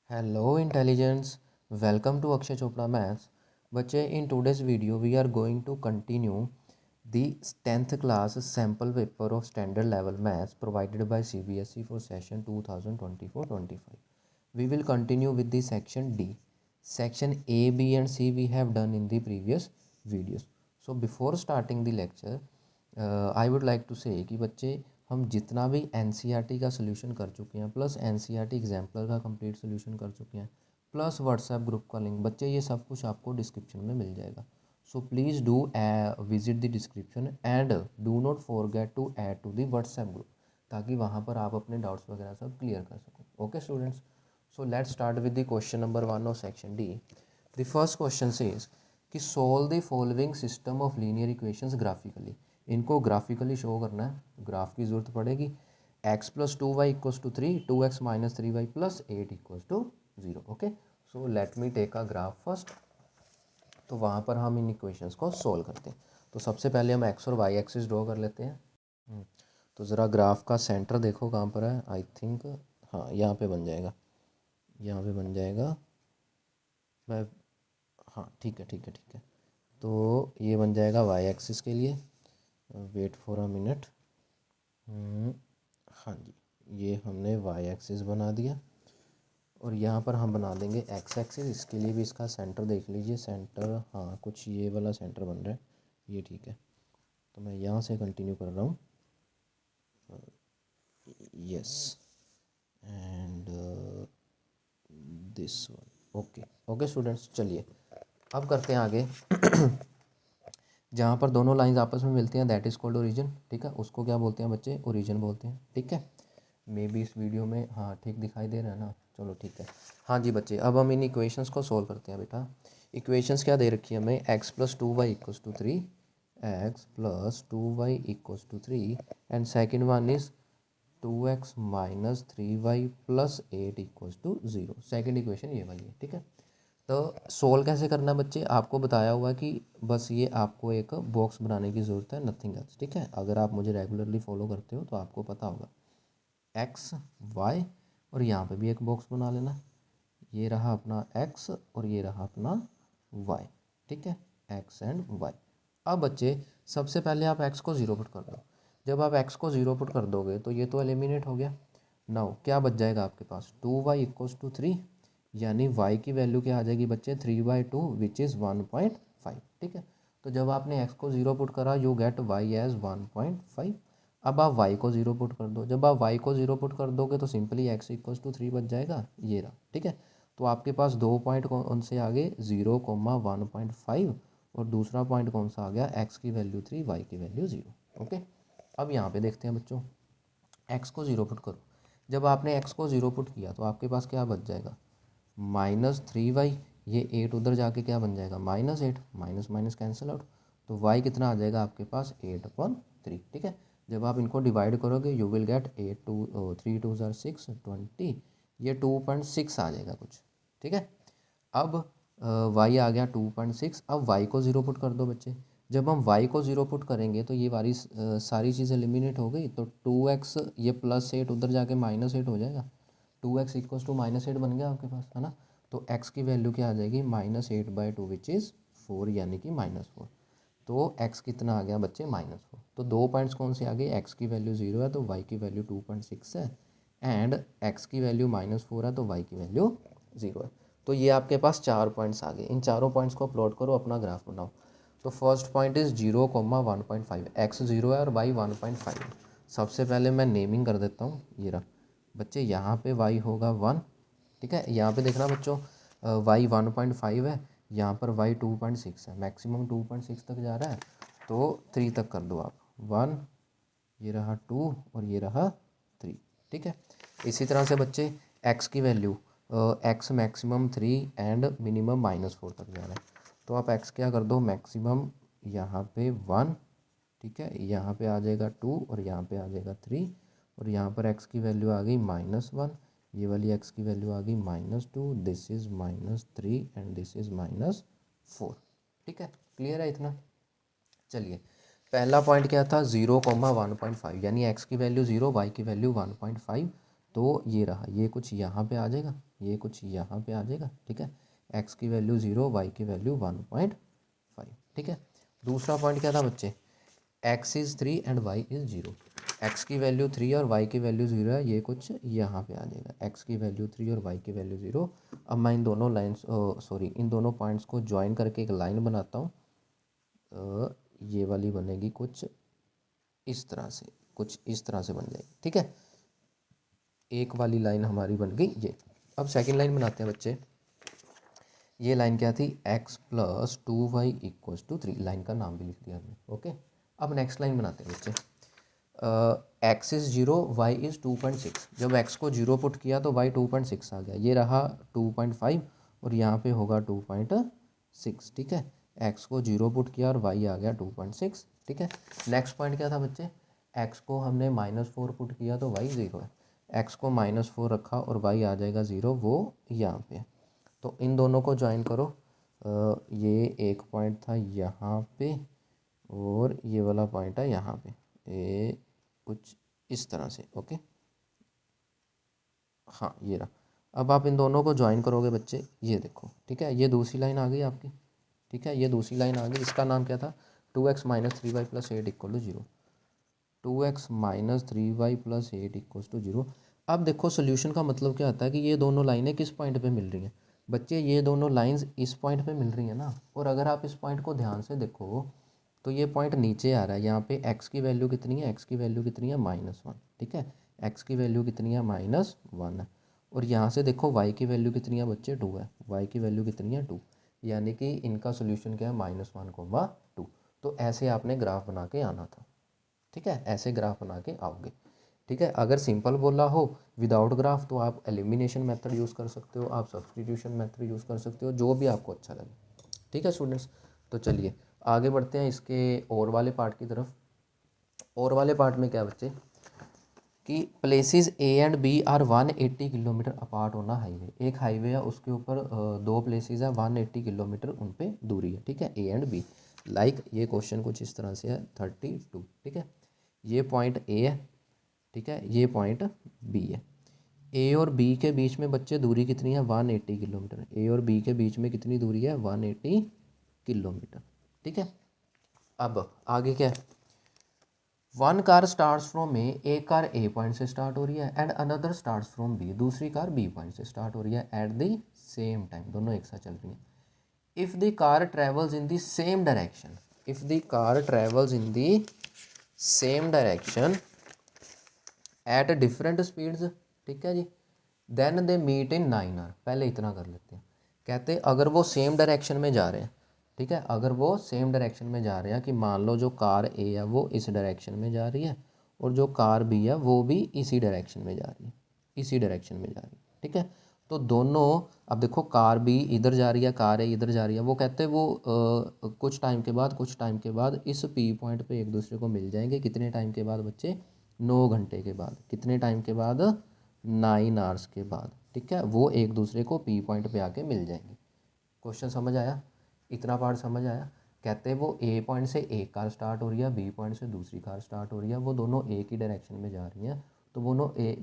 Hello intelligence, welcome to Akshay Chopra Maths. बच्चे in today's video we are going to continue the 10th class sample paper of standard level maths provided by CBSE for session 2024-25. We will continue with the section D. Section A, B and C we have done in the previous videos. So before starting the lecture, I would like to say कि बच्चे हम जितना भी N का solution कर चुके हैं plus an exemplar का कंप्लीट सोल्यूशन कर चुके हैं प्लस व्हाट्सएप ग्रुप का लिंक बच्चे ये सब कुछ आपको डिस्क्रिप्शन में मिल जाएगा। So please do visit the description and do not forget to add to the WhatsApp group ताकि वहाँ पर आप अपने डाउट्स वगैरह सब क्लियर कर सको। Okay students, so let's start with the question number 1 of section D. The first question says कि solve the following system of linear equations graphically. इनको ग्राफिकली शो करना है, ग्राफ की ज़रूरत पड़ेगी। x plus 2y equals to 3, 2x minus 3y plus 8 equals to 0। Okay, so let me take a graph first. तो वहाँ पर हम इन इक्वेशंस को सोल्व करते हैं। तो सबसे पहले हम x और y एक्सिस ड्रॉ कर लेते हैं। तो ज़रा ग्राफ का सेंटर देखो कहाँ पर है। आई थिंक हाँ यहाँ पे बन जाएगा, यहाँ पे बन जाएगा। मैं हाँ ठीक है ठीक है ठीक है। तो ये बन जाएगा y एक्सिस के लिए। Wait for a minute. हाँ जी, ये हमने y एक्सिस बना दिया और यहाँ पर हम बना देंगे x एक्सिस। इसके लिए भी इसका सेंटर देख लीजिए। सेंटर हाँ कुछ ये वाला सेंटर बन रहा है, ये ठीक है। तो मैं यहाँ से कंटिन्यू कर रहा हूँ। Yes, and this one. Okay okay students, चलिए अब करते हैं आगे। जहाँ पर दोनों लाइंस आपस में मिलती हैं दैट इज़ कॉल्ड ओरिजिन। ठीक है, उसको क्या बोलते हैं बच्चे? ओरिजिन बोलते हैं। ठीक है, मे बी इस वीडियो में हाँ ठीक दिखाई दे रहा है ना। चलो ठीक है। हाँ जी बच्चे, अब हम इन इक्वेशंस को सोल्व करते हैं। बेटा इक्वेशंस क्या दे रखी है हमें? X plus 2y equals to 3, x plus 2y equals to 3 and second one is 2x minus 3y plus 8 equals to 0। Second equation ये वाली है। ठीक है, तो सोल्व कैसे करना है बच्चे? आपको बताया हुआ कि बस ये आपको एक बॉक्स बनाने की ज़रूरत है, नथिंग एल्स। ठीक है, अगर आप मुझे रेगुलरली फॉलो करते हो तो आपको पता होगा। एक्स वाई और यहाँ पे भी एक बॉक्स बना लेना। ये रहा अपना एक्स और ये रहा अपना वाई। ठीक है, एक्स एंड वाई। अब बच्चे सबसे पहले आप एक्स को ज़ीरो पुट कर दो। जब आप एक्स को ज़ीरो पुट कर दोगे तो ये तो एलिमिनेट हो गया। नाउ क्या बच जाएगा आपके पास? 2y इक्वल्स टू 3, यानी y की वैल्यू क्या आ जाएगी बच्चे? 3/2 विच इज़ 1.5। ठीक है, तो जब आपने x को ज़ीरो पुट करा यू गेट y एज 1.5। अब आप y को ज़ीरो पुट कर दो। जब आप y को ज़ीरो पुट कर दोगे तो सिंपली x इक्वल्स टू 3 बच जाएगा, ये रहा। ठीक है, तो आपके पास दो पॉइंट कौन से आ गए? 0,1.5 और दूसरा पॉइंट कौन सा आ गया? x की वैल्यू 3, y की वैल्यू 0। ओके, अब यहाँ पे देखते हैं बच्चों, x को ज़ीरो पुट करो। जब आपने x को ज़ीरो पुट किया तो आपके पास क्या बच जाएगा? -3y। ये 8 उधर जाके क्या बन जाएगा? -8। माइनस माइनस कैंसिल आउट, तो y कितना आ जाएगा आपके पास? 8/3। ठीक है, जब आप इनको डिवाइड करोगे यू विल गेट 3 2 ज़ार 6 20, ये 2.6 आ जाएगा कुछ। ठीक है, अब y आ गया 2.6। अब y को ज़ीरो पुट कर दो बच्चे। जब हम y को ज़ीरो पुट करेंगे तो ये वाली सारी चीज़ें एलिमिनेट हो गई। तो 2x, ये +8 उधर जाके -8 हो जाएगा। 2x इक्वल्स टू -8 बन गया आपके पास, है ना। तो x की वैल्यू क्या आ जाएगी? -8/2 विच इज़ 4, यानी कि -4। तो x कितना आ गया बच्चे? -4। तो दो पॉइंट्स कौन से आ गए? x की वैल्यू 0 है तो y की वैल्यू 2.6 है, एंड x की वैल्यू -4 है तो y की वैल्यू 0 है। तो ये आपके पास चार पॉइंट्स आ गए। इन चारों पॉइंट्स को प्लॉट करो, अपना ग्राफ बनाओ। तो फर्स्ट पॉइंट इज़ 0,1.5, एक्स 0 है और y 1.5 है। सबसे पहले मैं नेमिंग कर देता हूँ, ये रहा बच्चे। यहाँ पे y होगा 1। ठीक है, यहाँ पे देखना बच्चों, y 1.5 है, यहाँ पर y 2.6 है। मैक्सिमम 2.6 तक जा रहा है तो 3 तक कर दो आप। 1, ये रहा 2 और ये रहा 3। ठीक है, इसी तरह से बच्चे x की value, x maximum 3 and minimum -4 तक जा रहा है। तो आप x क्या कर दो? मैक्सिमम यहाँ पे 1, ठीक है, यहाँ पे आ जाएगा 2 और यहाँ पे आ जाएगा 3, और यहाँ पर x की वैल्यू आ गई -1, ये वाली x की वैल्यू आ गई -2, this is -3 and this is -4। ठीक है, क्लियर है इतना? चलिए, पहला पॉइंट क्या था? 0,1.5, यानी x की वैल्यू 0, y की वैल्यू 1.5। तो ये रहा, ये कुछ यहाँ पे आ जाएगा, ये कुछ यहाँ पे आ जाएगा, ठीक है। x की वैल्यू 0, y की वैल्यू 1.5, ठीक है। दूसरा पॉइंट क्या था बच्चे, x is 3 and y is 0। x की वैल्यू 3 और y की वैल्यू 0 है, ये कुछ यहाँ पे आ जाएगा, x की वैल्यू 3 और y की वैल्यू 0। अब मैं इन दोनों लाइन्स इन दोनों पॉइंट्स को ज्वाइन करके एक लाइन बनाता हूँ। ये वाली बनेगी कुछ इस तरह से, कुछ इस तरह से बन जाएगी, ठीक है। एक वाली लाइन हमारी बन गई ये। अब सेकंड लाइन बनाते हैं बच्चे। ये लाइन क्या थी, x plus 2y equals to 3, line का नाम भी लिख दिया हमने, ओके। अब नेक्स्ट लाइन बनाते हैं बच्चे। x is 0, y is 2.6। जब x को 0 पुट किया तो y 2.6 आ गया, ये रहा 2.5 और यहाँ पे होगा 2.6, ठीक है। x को 0 पुट किया और y आ गया 2.6, ठीक है। नेक्स्ट पॉइंट क्या था बच्चे, x को हमने -4 पुट किया तो y 0 है, x को -4 रखा और y आ जाएगा 0, वो यहाँ पे। तो इन दोनों को ज्वाइन करो। ये एक पॉइंट था यहाँ पे और ये वाला पॉइंट है यहाँ पे, ये कुछ इस तरह से, ओके। हाँ ये रहा। अब आप इन दोनों को ज्वाइन करोगे बच्चे, ये देखो, ठीक है। ये दूसरी लाइन आ गई आपकी, ठीक है। ये दूसरी लाइन आ गई, इसका नाम क्या था, 2x minus 3y plus 8 equal to 0। 2x minus 3y plus 8 equal to 0। अब देखो सोल्यूशन का मतलब क्या आता है कि ये दोनों लाइनें किस पॉइंट पे मिल रही हैं बच्चे, ये दोनों लाइंस इस पॉइंट पे मिल रही हैं ना। और अगर आप इस पॉइंट को ध्यान से देखो तो ये पॉइंट नीचे आ रहा है, यहाँ पे x की वैल्यू कितनी है, x की वैल्यू कितनी है -1, ठीक है। x की वैल्यू कितनी है -1 है। और यहाँ से देखो y की वैल्यू कितनी है बच्चे, 2 है, y की वैल्यू कितनी है 2, यानी कि इनका सोल्यूशन क्या है -1, 2। तो ऐसे आपने ग्राफ बना के आना था, ठीक है। ऐसे ग्राफ बना के आओगे, ठीक है। अगर सिंपल बोला हो विदाउट ग्राफ तो आप एलिमिनेशन मेथड यूज़ कर सकते हो, आप सब्सटीट्यूशन मेथड यूज़ कर सकते हो, जो भी आपको अच्छा लगे, ठीक है स्टूडेंट्स। तो चलिए आगे बढ़ते हैं इसके और वाले पार्ट की तरफ। और वाले पार्ट में क्या बच्चे कि places A and B are 180 kilometre apart होना हाईवे। एक हाईवे है उसके ऊपर दो प्लेसेस है, 180 किलोमीटर उन पे दूरी है, ठीक है, ए एंड बी। लाइक ये क्वेश्चन कुछ इस तरह से है 32, ठीक है। ये पॉइंट ए है, ठीक है, ये पॉइंट बी है। ए और बी के बीच में बच्चे दूरी कितनी है 180 किलोमीटर। ए और बी के बीच में कितनी दूरी है 180 किलोमीटर, ठीक है। अब आगे क्या है, one car starts from A, एक कार ए पॉइंट से स्टार्ट हो रही है and another starts from B, दूसरी कार बी पॉइंट से स्टार्ट हो रही है एट द सेम टाइम, दोनों एक साथ चल रही हैं। If the car travels in the same direction, if the car travels in the same direction at different speeds, ठीक है जी, then they meet in 9 hour. पहले इतना कर लेते हैं, कहते अगर वो सेम डायरेक्शन में जा रहे हैं, ठीक है, अगर वो सेम डायरेक्शन में जा रहे हैं कि मान लो जो कार ए है वो इस डायरेक्शन में जा रही है और जो कार बी है वो भी इसी डायरेक्शन में जा रही है, इसी डायरेक्शन में जा रही है, ठीक है। तो दोनों, अब देखो कार बी इधर जा रही है, कार ए इधर जा रही है, वो कहते हैं वो कुछ टाइम के बाद इस पी पॉइंट पे एक दूसरे को मिल जाएंगे। कितने टाइम के बाद बच्चे, 9 घंटे के बाद। कितने टाइम के बाद, 9 आवर्स के बाद, ठीक है, वो एक दूसरे को पी पॉइंट पे आके मिल जाएंगे। क्वेश्चन समझ आया, इतना पार्ट समझ आया। कहते हैं वो ए पॉइंट से एक कार स्टार्ट हो रही है, बी पॉइंट से दूसरी कार स्टार्ट हो रही है, वो दोनों एक ही डायरेक्शन में जा रही हैं, तो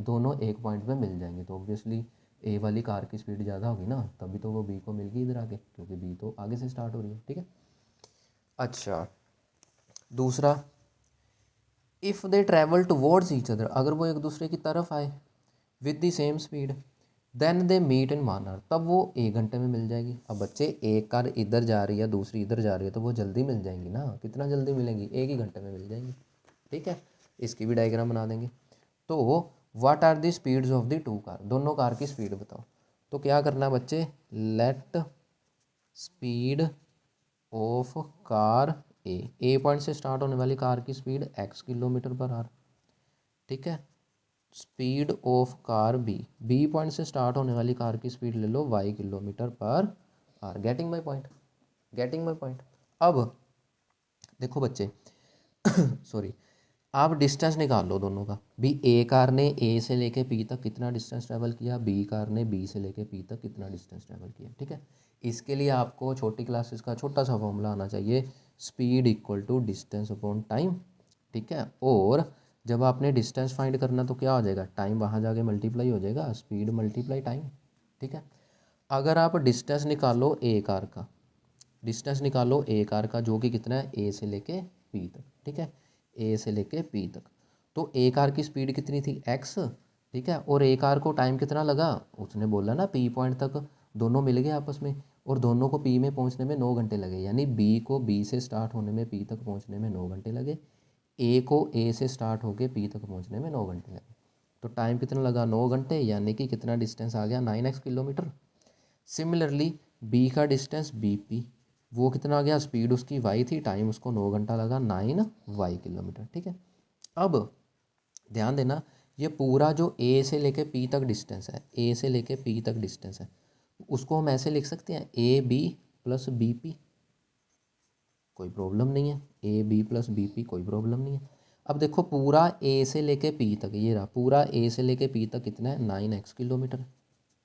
दोनों एक पॉइंट पे मिल जाएंगे। तो ऑब्वियसली ए वाली कार की स्पीड ज़्यादा होगी ना, तभी तो वो बी को मिल गई इधर आके, क्योंकि बी तो आगे से स्टार्ट हो रही है, ठीक है। अच्छा, दूसरा, if they travel towards each other, अगर वो एक दूसरे की तरफ आए with the same speed, then they meet in 1 hour, तब वो 1 घंटे में मिल जाएगी। अब बच्चे एक कार इधर जा रही है दूसरी इधर जा रही है तो वो जल्दी मिल जाएंगी ना, कितना जल्दी मिलेंगी, 1 ही घंटे में मिल जाएंगी, ठीक है। इसकी भी डायग्राम बना देंगे। तो what are the speeds of the two car, दोनों कार की स्पीड बताओ। तो क्या करना है बच्चे, let speed of car A point से स्टार्ट होने वाली कार की speed x kilometre per hour, ठीक है। Speed of car B point से स्टार्ट होने वाली कार की स्पीड ले लो y kilometre per hour. Getting my point, getting my point. अब देखो बच्चे सॉरी, आप डिस्टेंस निकाल लो दोनों का भी। ए कार ने ए से लेके पी तक कितना डिस्टेंस ट्रैवल किया, बी कार ने बी से लेके पी तक कितना डिस्टेंस ट्रैवल किया, ठीक है। इसके लिए आपको छोटी क्लासेस का छोटा सा फॉर्मूला आना चाहिए, speed equal to distance upon time, ठीक है। और जब आपने डिस्टेंस फाइंड करना तो क्या हो जाएगा, टाइम वहाँ जाके मल्टीप्लाई हो जाएगा, स्पीड मल्टीप्लाई टाइम, ठीक है। अगर आप डिस्टेंस निकालो ए कार का, डिस्टेंस निकालो ए कार का जो कि कितना है, ए से लेके पी तक, ठीक है, ए से लेके पी तक। तो ए कार की स्पीड कितनी थी, एक्स, ठीक है, और ए कार को टाइम कितना लगा, उसने बोला ना पी पॉइंट तक, दोनों मिल गए आपस में, और दोनों को पी में पहुंचने में 9 घंटे लगे, यानी बी को बी से स्टार्ट होने में पी तक पहुंचने में 9 घंटे लगे, ए को ए से स्टार्ट होके पी तक पहुंचने में 9 घंटे लगे। तो टाइम कितना लगा, 9 घंटे, यानी कि कितना डिस्टेंस आ गया, 9x किलोमीटर। सिमिलरली बी का डिस्टेंस बी पी, वो कितना आ गया, स्पीड उसकी वाई थी, टाइम उसको 9 घंटा लगा, 9y किलोमीटर, ठीक है। अब ध्यान देना, ये पूरा जो ए से लेके पी तक डिस्टेंस है, ए से लेके पी तक डिस्टेंस है, उसको हम ऐसे लिख सकते हैं A B plus B P, कोई प्रॉब्लम नहीं है, A B plus B P कोई प्रॉब्लम नहीं है। अब देखो पूरा ए से लेके पी तक, ये रहा पूरा ए से लेके पी तक कितना है, 9x किलोमीटर,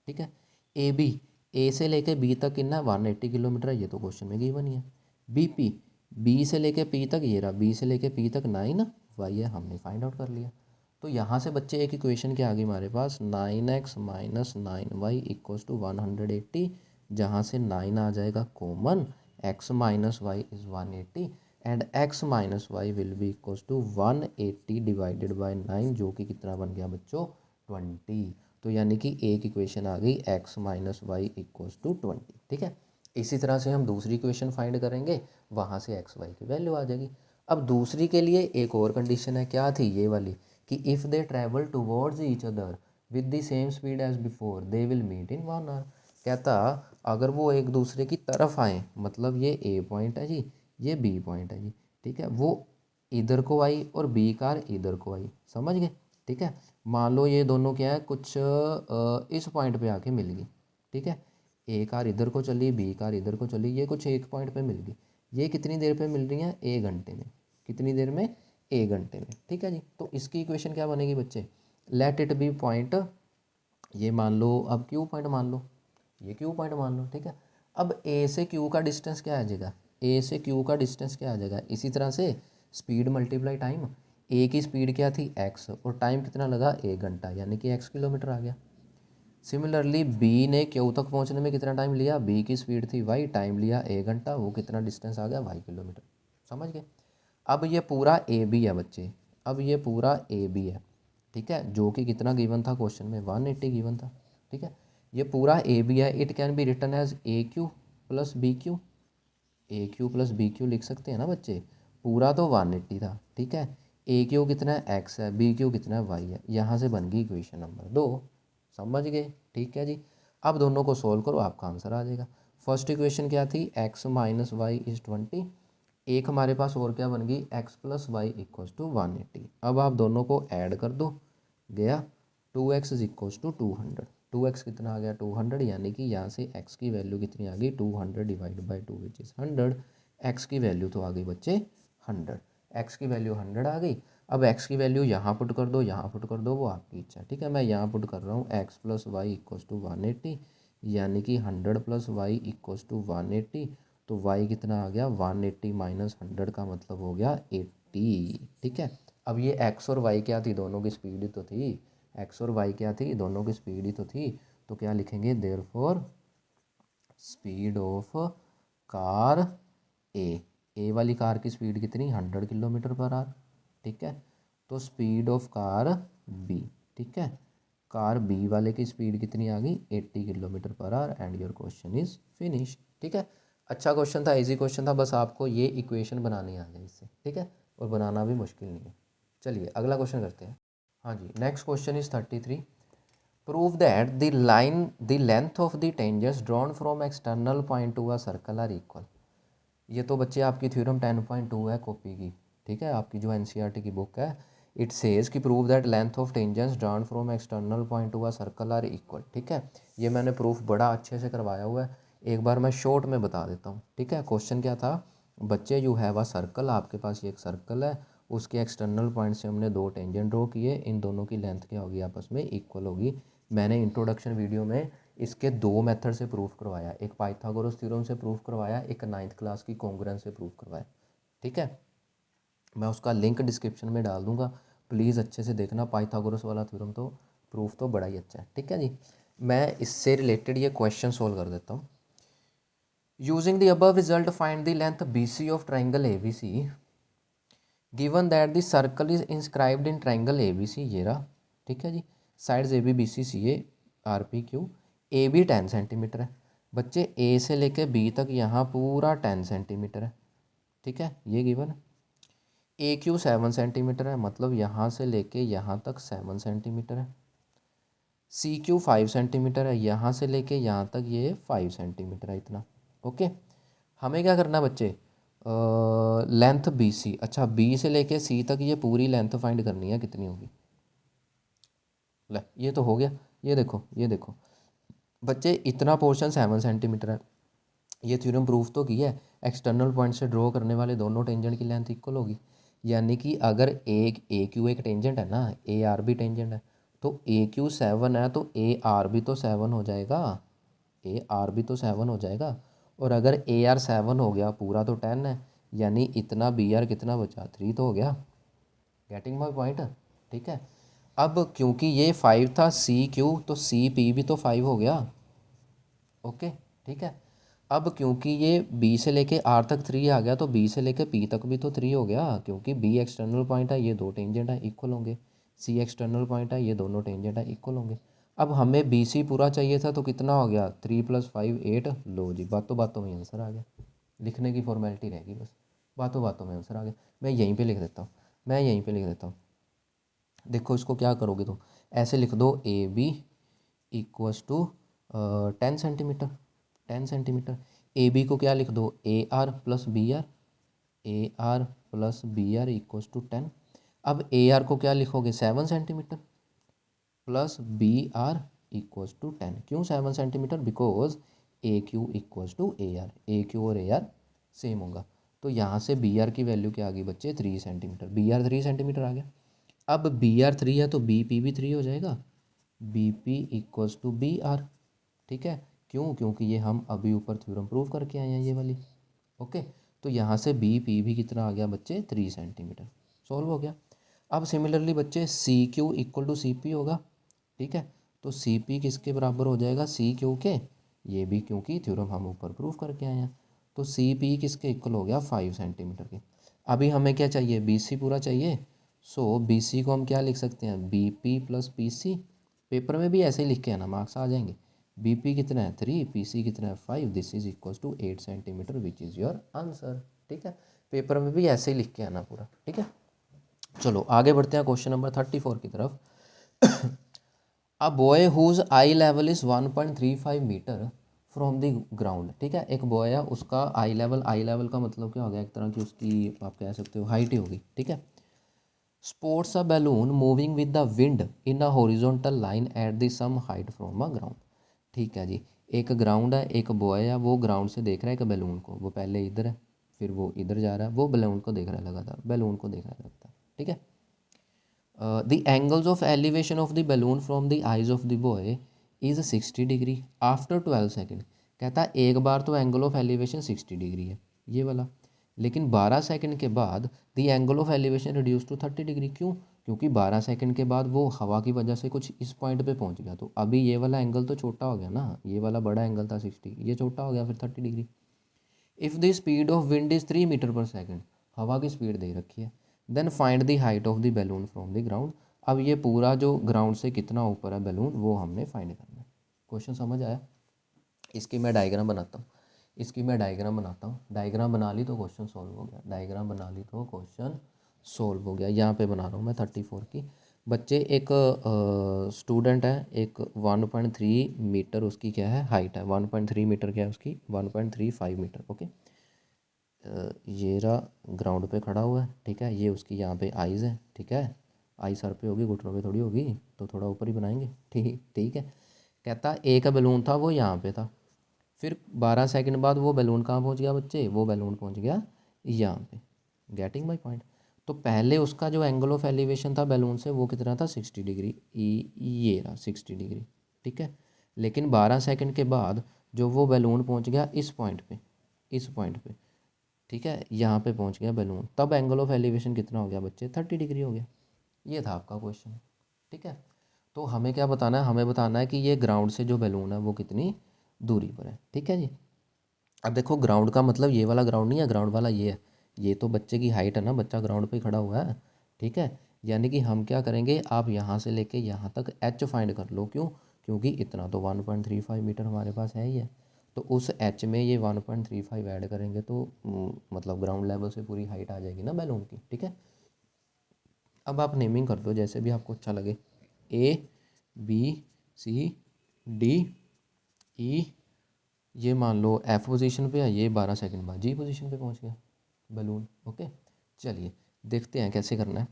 ठीक है। ए बी, ए से लेके बी तक कितना है, 180 किलोमीटर है, ये तो क्वेश्चन में गिवन ही है। बी पी, बी से लेके पी तक, ये रहा बी से लेके पी तक 9y है, हमने फाइंड आउट कर लिया। तो यहाँ से बच्चे एक इक्वेशन क्या आ गई हमारे पास, 9x minus 9y equals to 180, जहाँ से 9 आ जाएगा common, x minus y is 180 and x minus y will be equals to 180 divided by 9, जो कि कितना बन गया बच्चों, 20। तो यानी कि एक इक्वेशन आ गई x minus y equals to 20, ठीक है। इसी तरह से हम दूसरी इक्वेशन फाइंड करेंगे, वहाँ से एक्स वाई की वैल्यू आ जाएगी। अब दूसरी के लिए एक और कंडीशन है, क्या थी ये वाली, कि if they travel towards each other with the same speed as before they will meet in 1 hour. कहता अगर वो एक दूसरे की तरफ आए, मतलब ये ए पॉइंट है जी, ये बी पॉइंट है जी, ठीक है, वो इधर को आई और बी कार इधर को आई, समझ गए, ठीक है। मान लो ये दोनों क्या है, कुछ इस पॉइंट पे आके मिल गई, ठीक है, ए कार इधर को चली, बी कार इधर को चली, ये कुछ एक पॉइंट पे मिल गई, ये कितनी देर पे मिल रही हैं, 1 घंटे में, कितनी देर में, 1 घंटे में, ठीक है जी। तो इसकी इक्वेशन क्या बनेगी बच्चे, लेट इट बी पॉइंट, ये मान लो, अब क्यू पॉइंट मान लो, ये क्यू पॉइंट मान लो, ठीक है। अब ए से क्यू का डिस्टेंस क्या आ जाएगा, ए से क्यू का डिस्टेंस क्या आ जाएगा, इसी तरह से स्पीड मल्टीप्लाई टाइम, ए की स्पीड क्या थी, एक्स, और टाइम कितना लगा, 1 घंटा, यानी कि एक्स किलोमीटर आ गया। सिमिलरली बी ने क्यू तक पहुंचने में कितना टाइम लिया, बी की स्पीड थी वाई, टाइम लिया 1 घंटा, वो कितना डिस्टेंस आ गया, वाई किलोमीटर, समझ गए। अब ये पूरा ए बी है बच्चे, अब ये पूरा ए बी है, ठीक है, जो कि कितना गिवन था क्वेश्चन में, 180 गिवन था, ठीक है। ये पूरा ए बी है, it can be written as A Q plus B Q, A Q plus B Q लिख सकते हैं ना बच्चे, पूरा तो 180 था, ठीक है, ए क्यू कितना है, एक्स है, बी क्यू कितना है, वाई है, यहाँ से बन गई इक्वेशन नंबर 2, समझ गए, ठीक है जी। अब दोनों को सोल्व करो, आपका आंसर आ जाएगा। फर्स्ट इक्वेशन क्या थी, एक्स माइनस वाई इज़ 20, एक हमारे पास और क्या बन गई, x plus y equals to 180। अब आप दोनों को ऐड कर दो, गया 2x is equals to 200, 2x कितना आ गया, 200, यानी कि यहाँ से x की वैल्यू कितनी आ गई, 200 divide by 2 which is 100, x की वैल्यू तो आ गई बच्चे 100, x की वैल्यू 100 आ गई। अब x की वैल्यू यहाँ पुट कर दो, यहाँ पुट कर दो, वो आपकी इच्छा, ठीक है। मैं यहाँ पुट कर रहा हूँ x plus y equals to 180, यानी कि 100 प्लस वाई इक्वल्स टू 180, तो y कितना आ गया, 180 माइनस 100 का मतलब हो गया 80, ठीक है। अब ये x और y क्या थी, दोनों की स्पीड ही तो थी, x और y क्या थी, दोनों की स्पीड ही तो थी, तो क्या लिखेंगे, देयरफॉर स्पीड ऑफ कार ए वाली कार की स्पीड कितनी, 100 किलोमीटर पर आवर, ठीक है। तो स्पीड ऑफ कार बी, ठीक है, कार बी वाले की स्पीड कितनी आ गई, 80 kilometre per our, and your question is finish, ठीक है। अच्छा क्वेश्चन था, इजी क्वेश्चन था, बस आपको ये इक्वेशन बनानी आ जाए इससे, ठीक है, और बनाना भी मुश्किल नहीं है। चलिए अगला क्वेश्चन करते हैं। हाँ जी, next question is 33, prove that the length of the tangents drawn from external point to a circle are equal. ये तो बच्चे आपकी थ्योरम 10.2 है कॉपी की, ठीक है, आपकी जो एनसीईआरटी की बुक है। इट सेज कि prove that length of tangents drawn from external point to a circle are equal, ठीक है। ये मैंने प्रूफ बड़ा अच्छे से करवाया हुआ है, एक बार मैं शॉर्ट में बता देता हूँ, ठीक है। क्वेश्चन क्या था, बच्चे यू हैव अ सर्कल, आपके पास ये एक सर्कल है, उसके एक्सटर्नल पॉइंट से हमने 2 टेंजेंट ड्रॉ किए, इन दोनों की लेंथ क्या होगी, आपस में इक्वल होगी। मैंने इंट्रोडक्शन वीडियो में इसके 2 मेथड से प्रूफ करवाया, एक पाइथागोरस थ्योरम से प्रूफ करवाया, एक 9th क्लास की कॉन्ग्रुएंस से प्रूफ करवाया, ठीक है। मैं उसका लिंक डिस्क्रिप्शन में डाल दूंगा, प्लीज़ अच्छे से देखना, पाइथागोरस वाला थ्योरम तो प्रूफ तो बड़ा ही अच्छा है, ठीक है जी। मैं इससे रिलेटेड ये क्वेश्चन सोल्व कर देता हूँ। Using the above result find the length B C of triangle A B C given that the circle is inscribed in triangle A B C, ये रहा, ठीक है जी। Sides A B C C A are P Q, A B 10 centimetre है बच्चे, ए से लेके B तक यहाँ पूरा 10 सेंटीमीटर है, ठीक है, ये गिवन है। ए क्यू 7 सेंटीमीटर है, मतलब यहाँ से लेके यहाँ तक 7 सेंटीमीटर है। सी क्यू 5 सेंटीमीटर है, यहाँ से लेके यहाँ तक ये 5 सेंटीमीटर है, इतना। ओके, हमें क्या करना बच्चे, लेंथ बी सी, अच्छा बी से लेके सी तक ये पूरी लेंथ फाइंड करनी है, कितनी होगी। ले, ये तो हो गया, ये देखो बच्चे, इतना पोर्शन 7 सेंटीमीटर है, ये थ्योरम प्रूफ तो किया है, एक्सटर्नल पॉइंट से ड्रॉ करने वाले दोनों टेंजेंट की लेंथ इक्वल होगी। यानी कि अगर ए क्यू एक टेंजेंट है ना, ए आर भी टेंजेंट है, तो ए क्यू 7 है तो ए आर भी तो 7 हो जाएगा, ए आर भी तो 7 हो जाएगा। और अगर ए आर 7 हो गया, पूरा तो 10 है, यानी इतना बी आर कितना बचा, 3 तो हो गया। गेटिंग माई पॉइंट, ठीक है। अब क्योंकि ये 5 था सी क्यू, तो सी पी भी तो 5 हो गया। ओके, ठीक है। अब क्योंकि ये बी से लेके आर तक 3 आ गया, तो बी से लेके पी तक भी तो 3 हो गया, क्योंकि बी एक्सटर्नल पॉइंट है, ये दो टेंजेंट है, इक्वल होंगे। सी एक्सटर्नल पॉइंट है, ये दोनों टेंजेंट है, इक्वल होंगे। अब हमें बी सी पूरा चाहिए था, तो कितना हो गया, 3 + 5 8। लो जी, बातों बातों में आंसर आ गया, लिखने की फॉर्मेलिटी रहेगी बस, बातों बातों में आंसर आ गया। मैं यहीं पर लिख देता हूँ, देखो इसको क्या करोगे, तो ऐसे लिख दो, A B equals to 10 centimetre, 10 centimetre. A B को क्या लिख दो, A R plus B R, A R plus B R equals to 10। अब ए आर को क्या लिखोगे, 7 centimetre plus B R equals to 10। क्यों 7 centimetre, because A Q equals to A Q और ए आर सेम होगा। तो यहाँ से बी आर की वैल्यू क्या आ गई बच्चे, 3 सेंटीमीटर, बी आर 3 सेंटीमीटर आ गया। अब बी आर 3 है तो बी पी भी 3 हो जाएगा, B P equals to B R, ठीक है। क्यों, क्योंकि ये हम अभी ऊपर थ्योरम प्रूव करके आए हैं, ये वाली। ओके, तो यहाँ से बी पी भी कितना आ गया बच्चे, 3 सेंटीमीटर, सॉल्व हो गया। अब सिमिलरली बच्चे C Q equal to C P होगा, ठीक है। तो सी पी किसके बराबर हो जाएगा, सी क्यू के, ये भी क्योंकि थ्योरम हम ऊपर प्रूव करके आए हैं। तो सी पी किसके इक्वल हो गया, 5 सेंटीमीटर के। अभी हमें क्या चाहिए, बी सी पूरा चाहिए। सो बी सी को हम क्या लिख सकते हैं, B P plus P C. Paper में भी ऐसे ही लिख के आना, मार्क्स आ जाएंगे। बी पी कितना है 3, पी सी कितना है 5, this is equal to 8 centimetre, which is your answer, ठीक है। पेपर में भी ऐसे ही लिख के आना पूरा, ठीक है। चलो आगे बढ़ते हैं क्वेश्चन नंबर 34 की तरफ। A boy whose eye level is 1.35 metre from the ground, ठीक है। एक बॉय है, उसका आई लेवल का मतलब क्या हो गया, एक तरह की उसकी आप कह सकते हो हाइट ही होगी, ठीक है। Sports a balloon moving with the wind in a horizontal line at the same height from a ground, ठीक है जी। एक ग्राउंड है, एक बॉय है, वो ग्राउंड से देख रहा है एक बैलून को, वो पहले इधर है, फिर वो इधर जा रहा है, वो बैलून को देख रहा है लगातार, बैलून को देख रहा है लगातार, ठीक है। The angles of elevation of the balloon from the eyes of the boy is 60 degree after 12 second. कहता है एक बार तो एंगल ऑफ एलिवेशन 60 डिग्री है, ये वाला, लेकिन 12 सेकंड के बाद the angle of elevation reduce to 30 degree. क्यों, क्योंकि 12 सेकंड के बाद वो हवा की वजह से कुछ इस पॉइंट पे पहुंच गया, तो अभी ये वाला एंगल तो छोटा हो गया ना, ये वाला बड़ा एंगल था 60, ये छोटा हो गया फिर 30 degree. If the speed of wind is 3 metre per second, हवा की स्पीड दे रखी है, then find the height of the balloon from the ground. अब ये पूरा जो ग्राउंड से कितना ऊपर है बैलून, वो हमने फाइंड करना है। क्वेश्चन समझ आया, इसकी मैं डायग्राम बनाता हूँ, डायग्राम बना ली तो क्वेश्चन सॉल्व हो गया, डायग्राम बना ली तो क्वेश्चन सॉल्व हो गया। यहाँ पे बना रहा हूँ मैं 34 की। बच्चे एक स्टूडेंट है, एक 1.3 मीटर उसकी क्या है हाइट है, 1.3 मीटर क्या है उसकी, 1.35 मीटर, ओके। ये रहा ग्राउंड पे खड़ा हुआ है, ठीक है। ये उसकी यहाँ पे आइज़ है, ठीक है। आई सर पे होगी, घुटनों पे थोड़ी होगी, तो थोड़ा ऊपर ही बनाएंगे, ठीक ठीक है। कहता एक बैलून था वो यहाँ पे था, फिर 12 सेकंड बाद वो बैलून कहाँ पहुँच गया बच्चे, वो बैलून पहुँच गया यहाँ पे। Getting my point. तो पहले उसका जो एंगल ऑफ एलिवेशन था बैलून से, वो कितना था 60 डिग्री, ये रहा 60 डिग्री, ठीक है। लेकिन 12 सेकंड के बाद जो वो बैलून पहुँच गया इस पॉइंट पे, ठीक है, यहाँ पे पहुँच गया बैलून, तब एंगल ऑफ एलिवेशन कितना हो गया बच्चे, 30 डिग्री हो गया। ये था आपका क्वेश्चन, ठीक है। तो हमें क्या बताना है, हमें बताना है कि ये ग्राउंड से जो बैलून है वो कितनी दूरी पर है, ठीक है जी। अब देखो ग्राउंड का मतलब ये वाला ग्राउंड नहीं है, ग्राउंड वाला ये है, ये तो बच्चे की हाइट है ना, बच्चा ग्राउंड पे खड़ा हुआ है, ठीक है। यानी कि हम क्या करेंगे, आप यहाँ से लेके यहाँ तक एच फाइंड कर लो, क्यों, क्योंकि इतना तो 1.35 मीटर हमारे पास है ही है। तो उस एच में ये 1.35 ऐड करेंगे तो मतलब ग्राउंड लेवल से पूरी हाइट आ जाएगी ना बैलून की, ठीक है। अब आप नेमिंग कर दो जैसे भी आपको अच्छा लगे, ए बी सी डी ई, ये मान लो एफ पोजीशन पे है, ये 12 सेकंड बाद जी पोजीशन पे पहुंच गया बलून, ओके। चलिए देखते हैं कैसे करना है।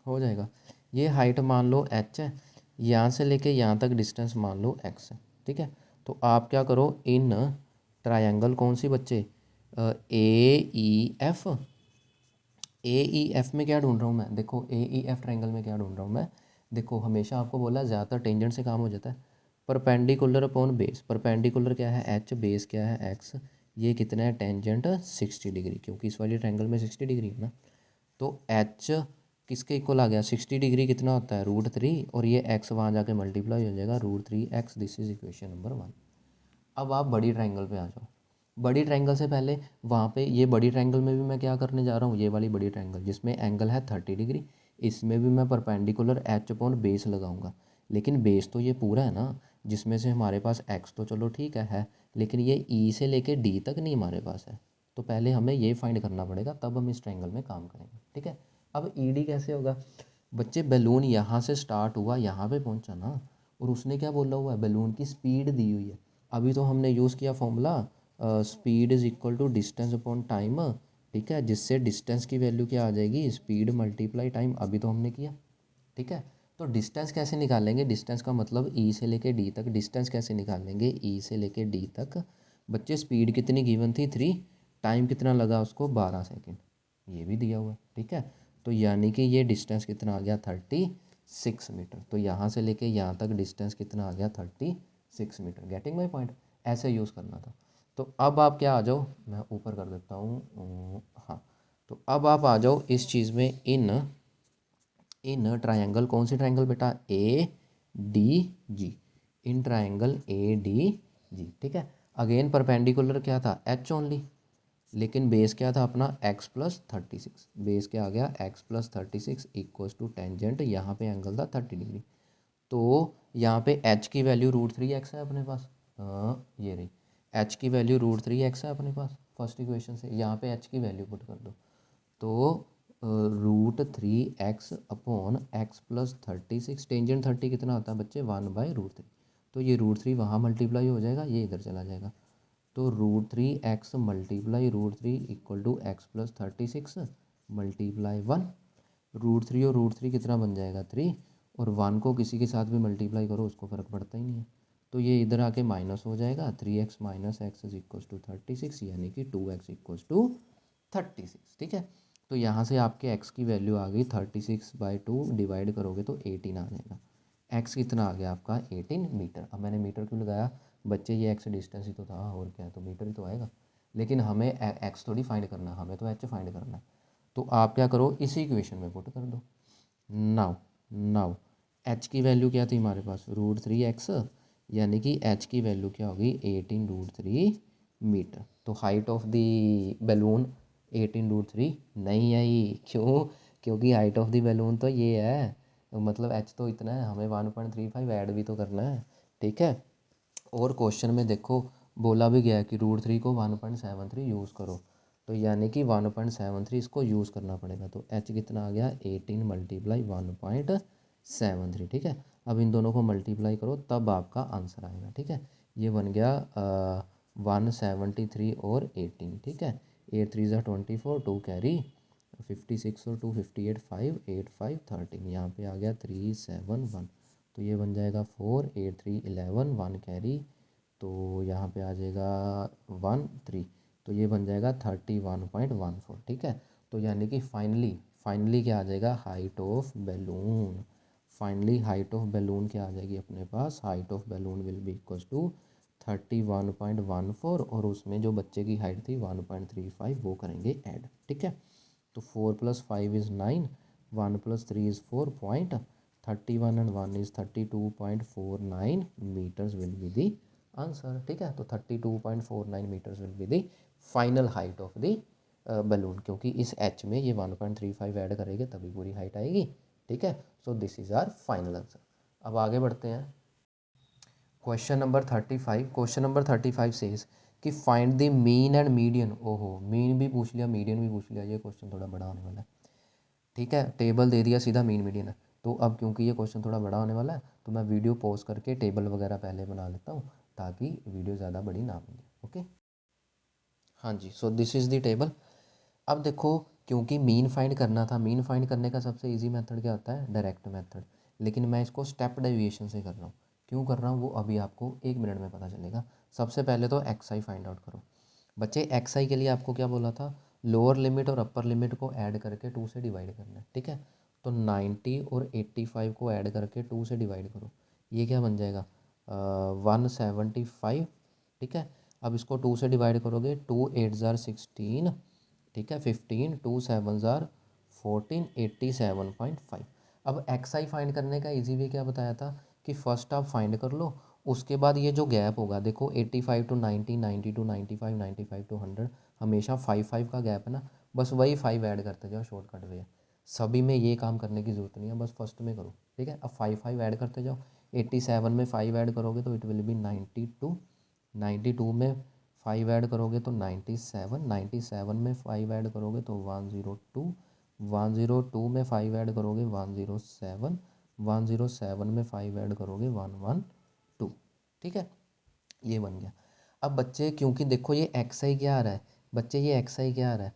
हो जाएगा। ये हाइट मान लो एच है, यहाँ से लेके यहाँ तक डिस्टेंस मान लो एक्स है, ठीक है। तो आप क्या करो, इन ट्रायंगल कौन सी बच्चे, ए ई एफ, ए ई एफ में क्या ढूंढ रहा हूँ मैं, देखो ए ई एफ ट्रायंगल में क्या ढूंढ रहा हूँ मैं, देखो हमेशा आपको बोला ज़्यादातर टेंजेंट से काम हो जाता है। परपेंडिकुलर अपॉन बेस, परपेंडिकुलर क्या है एच, बेस क्या है एक्स, ये कितना है टेंजेंट 60 डिग्री, क्योंकि इस वाली ट्रायंगल में 60 डिग्री है ना। तो एच किसके इक्वल आ गया, 60 डिग्री कितना होता है √3, और ये एक्स वहाँ जाके मल्टीप्लाई हो जाएगा √3x, this is equation number 1। अब आप बड़ी ट्रायंगल पे आ जाओ। बड़ी ट्रायंगल से पहले वहाँ पे ये बड़ी ट्रायंगल में भी मैं क्या करने जा रहा हूँ, ये वाली बड़ी ट्रायंगल जिसमें एंगल है 30 डिग्री, इसमें भी मैं परपेंडिकुलर एच अपॉन बेस लगाऊंगा। लेकिन बेस तो ये पूरा है ना, जिसमें से हमारे पास एक्स तो चलो ठीक है, लेकिन ये ई से लेके डी तक नहीं हमारे पास है। तो पहले हमें ये फाइंड करना पड़ेगा, तब हम इस ट्रायंगल में काम करेंगे, ठीक है। अब ई डी कैसे होगा, बच्चे बैलून यहाँ से स्टार्ट हुआ यहाँ पे पहुँचा ना, और उसने क्या बोला हुआ है, बैलून की स्पीड दी हुई है। अभी तो हमने यूज़ किया formula speed is equal to distance upon time, ठीक है, जिससे डिस्टेंस की वैल्यू क्या आ जाएगी, स्पीड मल्टीप्लाई टाइम, अभी तो हमने किया, ठीक है। तो डिस्टेंस कैसे निकालेंगे, डिस्टेंस का मतलब ई से लेके डी तक, डिस्टेंस कैसे निकालेंगे, ई से लेके डी तक। बच्चे स्पीड कितनी गिवन थी 3, टाइम कितना लगा उसको 12 सेकेंड, ये भी दिया हुआ है, ठीक है। तो यानी कि ये डिस्टेंस कितना आ गया 36 मीटर, तो यहाँ से लेके यहाँ तक डिस्टेंस कितना आ गया 36 मीटर, गेटिंग माई पॉइंट, ऐसे यूज़ करना था। तो अब आप क्या आ जाओ, मैं ऊपर कर देता हूँ, हाँ। तो अब आप आ जाओ इस चीज़ में, इन इन ट्रायंगल, कौन सी ट्रायंगल बेटा, A D G, in triangle A D G, ठीक है। अगेन परपेंडिकुलर क्या था एच ओनली, लेकिन बेस क्या था अपना x प्लस 36, बेस क्या आ गया x plus 36 equals to tangent, यहाँ पे एंगल था 30 डिग्री। तो यहाँ पे h की वैल्यू √3x है अपने पास, हाँ ये रही, h की वैल्यू √3x है अपने पास फर्स्ट इक्वेशन से, यहाँ पे h की वैल्यू पुट कर दो। तो √3x upon x plus 36, tangent 30 कितना होता है बच्चे 1/√3, तो ये √3 वहाँ मल्टीप्लाई हो जाएगा, ये इधर चला जाएगा। तो √3x multiply √3 equal to x plus 36 multiply 1, √3 और √3 कितना बन जाएगा 3, और 1 को किसी के साथ भी मल्टीप्लाई करो उसको फ़र्क पड़ता ही नहीं है। तो ये इधर आके माइनस हो जाएगा, 3x minus x is equals to 36, यानी कि 2x इक्वल्स टू 36, ठीक है। तो यहाँ से आपके x की वैल्यू आ गई 36/2, डिवाइड करोगे तो 18 आ जाएगा। x कितना आ गया आपका 18 मीटर। अब मैंने मीटर क्यों लगाया, बच्चे ये x डिस्टेंस ही तो था, और क्या है, तो मीटर ही तो आएगा। लेकिन हमें x थोड़ी फाइंड करना, हमें तो h फाइंड करना है। तो आप क्या करो, इसी इक्वेशन में पुट कर दो। नाउ नाउ h की वैल्यू क्या थी हमारे पास √3x, यानी कि h की वैल्यू क्या होगी 18 √3 मीटर। तो हाइट ऑफ द बैलून 18 √3 नहीं आई, क्यों, क्योंकि हाइट ऑफ द बैलून तो ये है, मतलब h तो इतना है, हमें 1.35 ऐड भी तो करना है, ठीक है। और क्वेश्चन में देखो बोला भी गया है कि √3 को 1.73 यूज़ करो, तो यानी कि 1.73 इसको यूज़ करना पड़ेगा। तो h कितना आ गया 18 मल्टीप्लाई 1.73, ठीक है। अब इन दोनों को मल्टीप्लाई करो तब आपका आंसर आएगा, ठीक है। ये बन गया 173 और 18, ठीक है। 8 3 24, 2 कैरी 56 और 2 58, 5 8 5 13, यहाँ पे आ गया 3 7 1, तो ये बन जाएगा 4 8 3 11, 1 कैरी, तो यहाँ पे आ जाएगा 1 3, तो ये बन जाएगा 31.14, ठीक है। तो यानी कि फाइनली क्या आ जाएगा, height of balloon, finally height of balloon क्या आ जाएगी अपने पास, height of balloon will be equals to 31.14, और उसमें जो बच्चे की हाइट थी 1.35 वो करेंगे ऐड, ठीक है। तो 4 + 5 is 9, 1 + 3 is 4 point 31 and 1 is 32.49 metres will be the answer. ठीक है, तो 32.49 metres will be the final height of the balloon, क्योंकि इस एच में ये 1.35 ऐड करेंगे तभी पूरी हाइट आएगी। ठीक है, so this is our final answer. अब आगे बढ़ते हैं। Question number 35। Question number 35 says कि find the mean and median. ओहो, मीन भी पूछ लिया, मीडियन भी पूछ लिया, ये क्वेश्चन थोड़ा बड़ा होने वाला है। ठीक है, टेबल दे दिया सीधा मीन मीडियन है। तो अब क्योंकि ये क्वेश्चन थोड़ा बड़ा होने वाला है तो मैं वीडियो पॉज करके टेबल वगैरह पहले बना लेता हूँ ताकि वीडियो ज़्यादा बड़ी ना बने। ओके, हाँ जी, so this is the table. अब देखो, क्योंकि मीन फाइंड करना था, मीन फाइंड करने का सबसे इजी मेथड क्या होता है? Direct method. लेकिन मैं इसको स्टेप डेविएशन से कर रहा हूँ। क्यों कर रहा हूँ वो अभी आपको 1 मिनट में पता चलेगा। सबसे पहले तो एक्स आई फाइंड आउट करो। बच्चे एक्स आई के लिए आपको क्या बोला था? लोअर लिमिट और अपर लिमिट को ऐड करके 2 से डिवाइड करना है। ठीक है, तो 90 और 85 को ऐड करके 2 से डिवाइड करो, ये क्या बन जाएगा? 175। ठीक है, अब इसको 2 से डिवाइड करोगे, 2 8 ज़ार 16। ठीक है, 15, 2 7 ज़ार 14, 87.5। अब एक्स आई फाइंड करने का इजी वे क्या बताया था कि फर्स्ट आप फाइंड कर लो, उसके बाद ये जो गैप होगा, देखो 85 टू 90, 90 टू 95, 95 टू 100, हमेशा 5 का गैप है ना, बस वही 5 ऐड करते जाओ। शॉर्टकट वे है, सभी में ये काम करने की ज़रूरत नहीं है, बस फर्स्ट में करो। ठीक है, अब 5 ऐड करते जाओ। 87 में 5 ऐड करोगे तो इट विल बी 92। 92 में 5 ऐड करोगे तो 97। 97 में 5 ऐड करोगे तो 102। 102 में 5 ऐड करोगे 107। 107 में 5 ऐड करोगे 112। ठीक है, ये बन गया। अब बच्चे, क्योंकि देखो ये एक्स आई क्या आ रहा है बच्चे, ये एक्स आई क्या आ रहा है?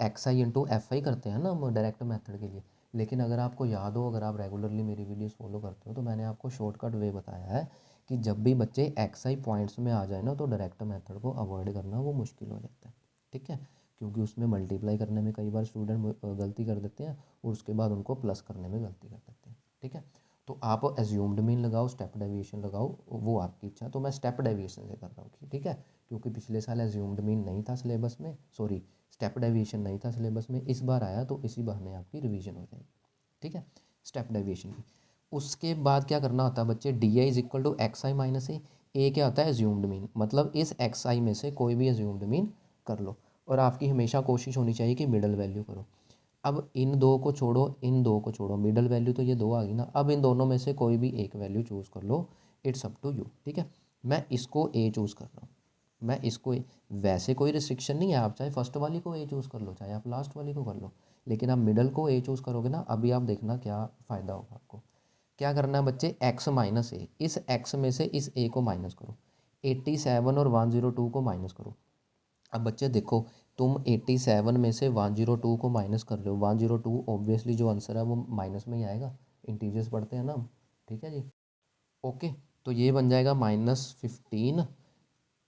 X I into F I करते हैं ना हम डायरेक्ट मेथड के लिए। लेकिन अगर आपको याद हो, अगर आप रेगुलरली मेरी वीडियोस फॉलो करते हो तो मैंने आपको शॉर्टकट वे बताया है कि जब भी बच्चे एक्स आई पॉइंट्स में आ जाए ना तो डायरेक्ट मेथड को अवॉइड करना वो मुश्किल हो जाता है। ठीक है, क्योंकि उसमें मल्टीप्लाई करने में कई बार स्टूडेंट गलती कर देते हैं और उसके बाद उनको प्लस करने में गलती कर देते हैं। ठीक है, तो आप एज्यूम्ड मीन लगाओ, स्टेप डेविएशन लगाओ, वो आपकी इच्छा। तो मैं स्टेप डेविएशन से कर रहा हूँ। ठीक है, क्योंकि पिछले साल एज्यूम्ड मीन नहीं था सिलेबस में, सॉरी स्टेप डेविएशन नहीं था सिलेबस में, इस बार आया तो इसी बहाने आपकी रिवीजन हो जाएगी। ठीक है, स्टेप डेविएशन की। उसके बाद क्या करना होता है बच्चे? D I is equal to X I minus A क्या होता है? एज्यूम्ड मीन, मतलब इस एक्स आई में से कोई भी एज्यूम्ड मीन कर लो, और आपकी हमेशा कोशिश होनी चाहिए कि मिडल वैल्यू करो। अब इन दो को छोड़ो, इन दो को छोड़ो, मिडल वैल्यू तो ये दो आ गई ना, अब इन दोनों में से कोई भी एक वैल्यू चूज़ कर लो, इट्स अप टू यू। ठीक है, मैं इसको ए चूज़ कर रहा हूँ, मैं इसको वैसे कोई रिस्ट्रिक्शन नहीं है, आप चाहे फर्स्ट वाली को ए चूज़ कर लो, चाहे आप लास्ट वाली को कर लो, लेकिन आप मिडल को ए चूज़ करोगे ना। अभी आप देखना क्या फ़ायदा होगा आपको। क्या करना है बच्चे? एक्स माइनस ए, इस एक्स में से इस ए को माइनस करो। 87 और 102 को माइनस करो। अब बच्चे देखो, तुम 87 में से 102 को माइनस कर रहे हो, 102 ऑब्वियसली जो आंसर है वो माइनस में ही आएगा, इंटीजर्स पढ़ते हैं ना हम। ठीक है जी, ओके, तो ये बन जाएगा -15।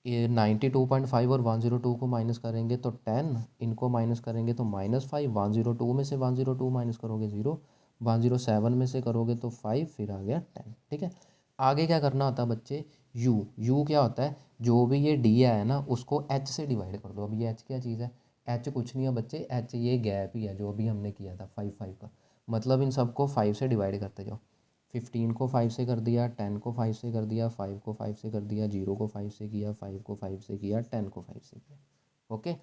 ये 92.5 और 102 को माइनस करेंगे तो 10, इनको माइनस करेंगे तो -5। 102 में से 102 माइनस करोगे 0, 107 में से करोगे तो 5, फिर आ गया 10। ठीक है, आगे क्या करना होता है बच्चे? यू क्या होता है? जो भी ये डी है ना उसको एच से डिवाइड कर दो। अब ये एच क्या चीज़ है? एच कुछ नहीं है बच्चे, एच ये गैप ही है जो अभी हमने किया था 5 का। मतलब इन सबको 5 से डिवाइड करते जाओ। 15 को 5 से कर दिया, 10 को 5 से कर दिया, 5 को 5 से कर दिया, 0 को 5 से किया, 5 को 5 से किया, 10 को 5 से किया। ओके,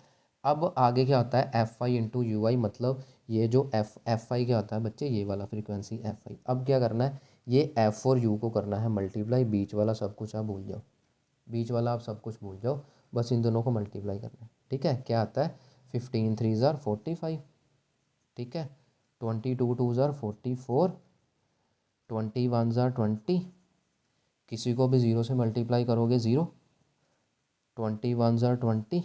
अब आगे क्या होता है? एफ आई इंटू यू आई, मतलब ये जो एफ आई क्या होता है बच्चे? ये वाला फ्रीक्वेंसी एफ आई। अब क्या करना है? ये एफ और यू को करना है मल्टीप्लाई, बीच वाला सब कुछ आप भूल जाओ, बीच वाला आप सब कुछ भूल जाओ, बस इन दोनों को मल्टीप्लाई करना है। ठीक है, क्या आता है? 15 3 ज़ार 45। ठीक है, 22 2 ज़ार 44, 21 ज़ार 20, किसी को भी 0 से मल्टीप्लाई करोगे 0, 21 ज़ार 20,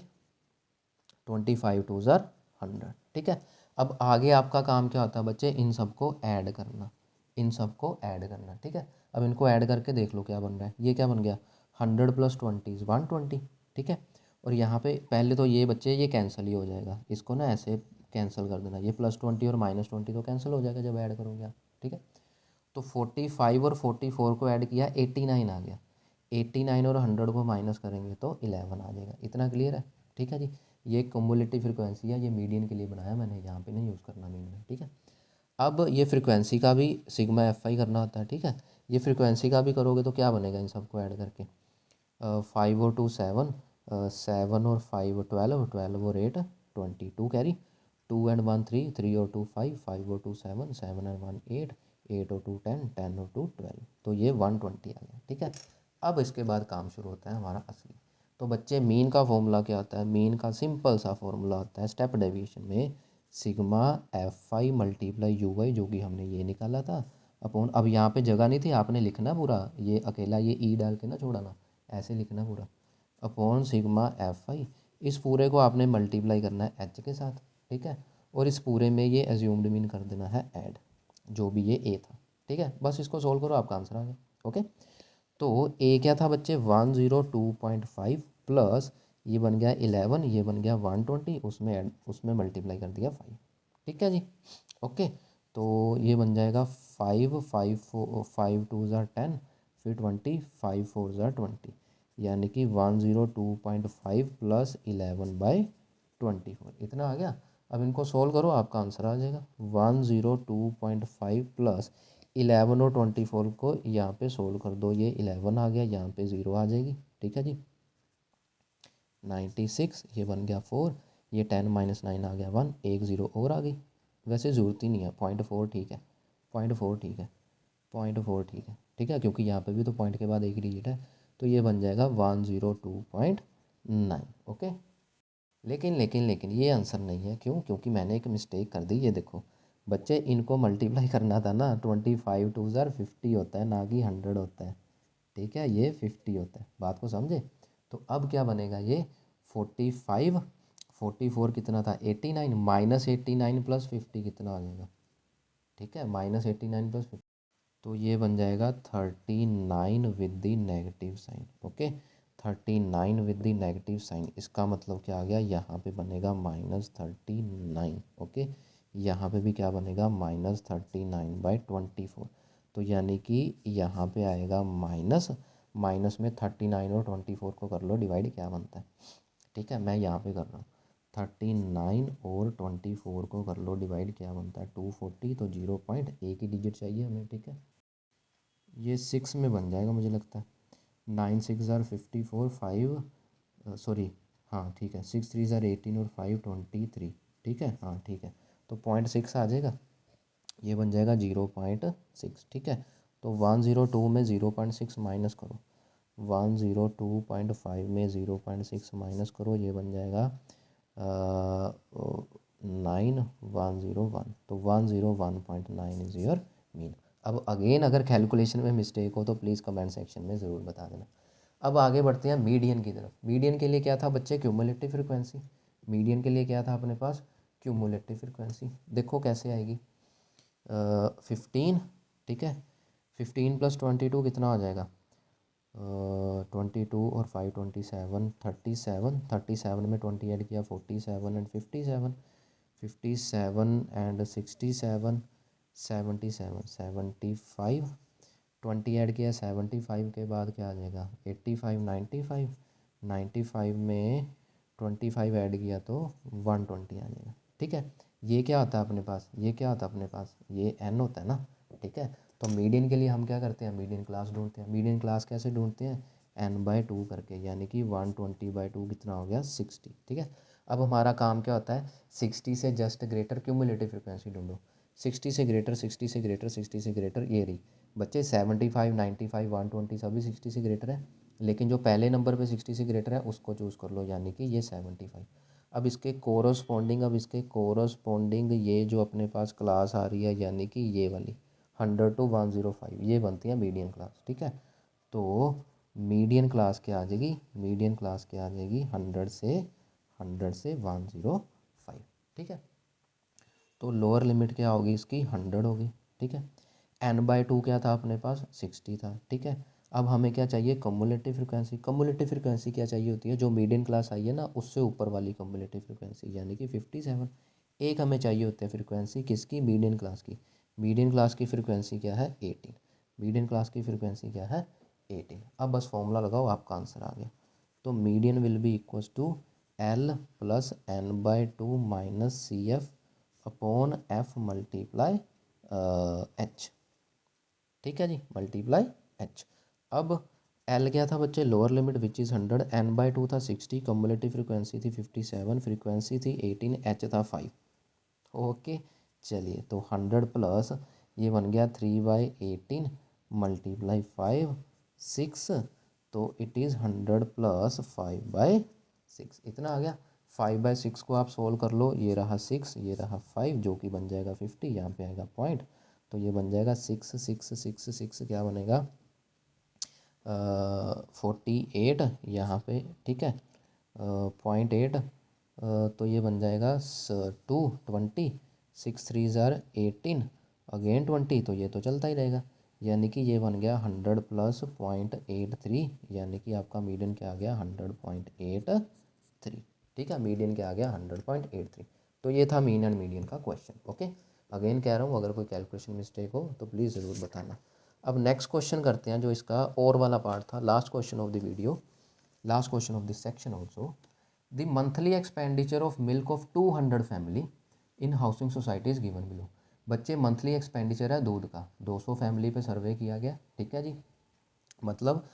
25 2 ज़ार 100। ठीक है, अब आगे आपका काम क्या होता है बच्चे? इन सबको ऐड करना, इन सबको ऐड करना। ठीक है, अब इनको ऐड करके देख लो क्या बन रहा है। ये क्या बन गया? 100 + 20 = 120। ठीक है, और यहाँ पे पहले तो ये बच्चे ये कैंसिल ही हो जाएगा, इसको ना ऐसे कैंसिल कर देना, ये +20 और -20 तो कैंसिल हो जाएगा जब ऐड करोगे आप। ठीक है, तो 45 और 44 को ऐड किया, 89 आ गया। 89 और 100 को माइनस करेंगे तो 11 आ जाएगा। इतना क्लियर है? ठीक है जी, ये क्युमुलेटिव फ्रिक्वेंसी है, ये मीडियन के लिए बनाया मैंने, यहाँ पे नहीं यूज़ करना मीन में, ठीक है। अब ये फ्रिक्वेंसी का भी सिग्मा एफ आई करना होता है, ठीक है। ये फ्रिक्वेंसी का भी करोगे तो क्या बनेगा इन सबको ऐड करके, 5 और 2 7, 7 और 5 12, 12 और 8 22 कैरी, 2 एंड 1 3, 3 और 2 5, 5 और 2 7, 7 एंड 1 8, 8 और 2 10, 10 और 2 12, तो ये 120 आ गया, ठीक है। अब इसके बाद काम शुरू होता है हमारा असली। तो बच्चे मीन का फॉर्मूला क्या होता है, मीन का सिंपल सा फॉर्मूला होता है स्टेप डेविएशन में sigma F I multiply U Y, जो कि हमने ये निकाला था अपॉन, अब यहाँ पे जगह नहीं थी, आपने लिखना पूरा ये अकेला ये ई डाल के ना छोड़ना, ऐसे लिखना पूरा, अपॉन सिग्मा एफ आई, इस पूरे को आपने मल्टीप्लाई करना है एच के साथ, ठीक है। और इस पूरे में ये एज्यूम्ड मीन कर देना है ऐड, जो भी ये ए था, ठीक है। बस इसको सोल्व करो, आपका आंसर आ गया, ओके। तो ए क्या था बच्चे 102.5 प्लस ये बन गया 11, ये बन गया 120, उसमें ऐड उसमें मल्टीप्लाई कर दिया 5, ठीक है जी, ओके। तो ये बन जाएगा 5 5 5 2 ज़ार 10, फिर 20, 5 4 ज़ार 20, यानी कि 102.5 प्लस 11/24, इतना आ गया। अब इनको सोल्व करो, आपका आंसर आ जाएगा 102.5 प्लस 11 और 24 को यहाँ पे सोल्व कर दो, ये 11 आ गया, यहाँ पे 0 आ जाएगी, ठीक है जी। 96, ये बन गया 4, ये 10 माइनस 9 आ गया 1, एक 0 और आ गई, वैसे ज़रूरत ही नहीं है, 0.4 ठीक है, 0.4 ठीक है, 0.4 ठीक है, ठीक है, क्योंकि यहाँ पे भी तो पॉइंट के बाद एक डिजिट है, तो ये बन जाएगा 102.9, ओके। लेकिन ये आंसर नहीं है, क्यों, क्योंकि मैंने एक मिस्टेक कर दी, ये देखो बच्चे, इनको मल्टीप्लाई करना था ना, 25 2 ज़ार 50 होता है, ना कि 100 होता है, ठीक है, ये 50 होता है, बात को समझे। तो अब क्या बनेगा ये 45, 44 कितना था 89, माइनस 89 प्लस 50 कितना आ जाएगा, ठीक है, माइनस 89 प्लस 50, तो ये बन जाएगा 39 with the negative sign, okay. 39 with the negative sign, इसका मतलब क्या आ गया, यहाँ पे बनेगा -39, ओके। यहाँ पे भी क्या बनेगा -39/24, तो यानी कि यहाँ पे आएगा माइनस, माइनस में 39 और 24 को कर लो डिवाइड, क्या बनता है, ठीक है, मैं यहाँ पे कर रहा हूँ, 39 और 24 को कर लो डिवाइड, क्या बनता है 240, तो 0 एक ही डिजिट चाहिए हमें, ठीक है। ये 6 में बन जाएगा मुझे लगता है, 9 6 ज़ार 54, 5 सॉरी, हाँ ठीक है, 6 3 ज़ार 18 और 5 23, ठीक है, हाँ ठीक है, तो 0.6 आ जाएगा, ये बन जाएगा 0.6, ठीक है। तो 102 में 0.6 माइनस करो, 102.5 में 0.6 माइनस करो, ये बन जाएगा 9101, तो 101.9 इज़ योर मीन। अब अगेन अगर कैलकुलेशन में मिस्टेक हो तो प्लीज़ कमेंट सेक्शन में ज़रूर बता देना। अब आगे बढ़ते हैं मीडियन की तरफ। मीडियन के लिए क्या था बच्चे, क्यूमुलेटिव फ्रिक्वेंसी। मीडियन के लिए क्या था अपने पास, क्यूमुलेटिव फ्रिक्वेंसी। देखो कैसे आएगी, 15, ठीक है, 15 प्लस 22 कितना आ जाएगा, 22 और 5 27, 37, 37 में 20 ऐड किया 47 एंड 57, 57 एंड 67, 77, 75, 20 ऐड किया 75 के बाद क्या आ जाएगा 85, 95, 95 में 25 ऐड किया तो 120 आ जाएगा, ठीक है। ये क्या होता है अपने पास, ये क्या होता है अपने पास, ये n होता है ना, ठीक है। तो मीडियन के लिए हम क्या करते हैं, मीडियन क्लास ढूंढते हैं। मीडियन क्लास कैसे ढूंढते हैं, n/2 करके, यानी कि 120/2 कितना हो गया 60, ठीक है। अब हमारा काम क्या होता है, 60 से जस्ट ग्रेटर क्यूमुलेटिव फ्रिक्वेंसी ढूंढो, 60 से ग्रेटर, 60 से ग्रेटर, 60 से ग्रेटर, ये रही बच्चे 75 95 120 सभी 60 से ग्रेटर है, लेकिन जो पहले नंबर पे 60 से ग्रेटर है उसको चूज़ कर लो, यानी कि ये 75। अब इसके कोरस्पॉन्डिंग ये जो अपने पास क्लास आ रही है, यानी कि ये वाली 100 to 105, ये बनती है मीडियन क्लास, ठीक है। तो मीडियन क्लास क्या आ जाएगी, मीडियन क्लास क्या आ जाएगी 100 से 105, ठीक है। तो लोअर लिमिट क्या होगी इसकी 100 होगी, ठीक है। n/2 क्या था अपने पास 60 था, ठीक है। अब हमें क्या चाहिए, कम्युलेटिव फ्रिक्वेंसी। कम्युलेटिव फ्रिक्वेंसी क्या चाहिए होती है, जो मीडियन क्लास आई है ना उससे ऊपर वाली कम्युलेटिव फ्रिक्वेंसी, यानी कि 57। एक हमें चाहिए होती है फ्रिक्वेंसी किसकी, मीडियन क्लास की। मीडियन क्लास की फ्रिक्वेंसी क्या है 18, मीडियन क्लास की फ्रिक्वेंसी क्या है 18। अब बस फॉर्मूला लगाओ, आपका आंसर आ गया। तो median will be equals to L plus n/2 minus CF upon F multiply H, ठीक है जी, मल्टीप्लाई H। अब L क्या था बच्चे, lower limit which is 100, n/2 था 60, कम्युलेटिव फ्रिक्वेंसी थी 57, फ्रीक्वेंसी थी 18, H था 5। ओके चलिए, तो 100 प्लस ये बन गया 3/18 मल्टीप्लाई 5 6, तो इट इज़ 100 प्लस 5/6, इतना आ गया। 5/6 को आप सोल्व कर लो, ये रहा 6, ये रहा 5, जो कि बन जाएगा 50, यहाँ पे आएगा पॉइंट, तो ये बन जाएगा 6 6 6 6 क्या बनेगा 48 यहाँ पे, ठीक है 0.8, तो ये बन जाएगा 220, 6 3 ज़ार 18 अगेन 20, तो ये तो चलता ही रहेगा, यानी कि ये बन गया 100 प्लस 0.83, यानी कि आपका मीडियन क्या आ गया 100.83, ठीक है, मीडियन क्या आ गया 100.83। तो ये था मीन एंड मीडियन का क्वेश्चन। ओके, अगेन कह रहा हूँ अगर कोई कैलकुलेशन मिस्टेक हो तो प्लीज़ ज़रूर बताना। अब नेक्स्ट क्वेश्चन करते हैं, जो इसका और वाला पार्ट था, last question of the video, last question of this section also. The monthly expenditure of milk of 200 family in housing society is given below. बच्चे मंथली एक्सपेंडिचर है दूध का, 200 फैमिली पे सर्वे किया गया, ठीक है जी, मतलब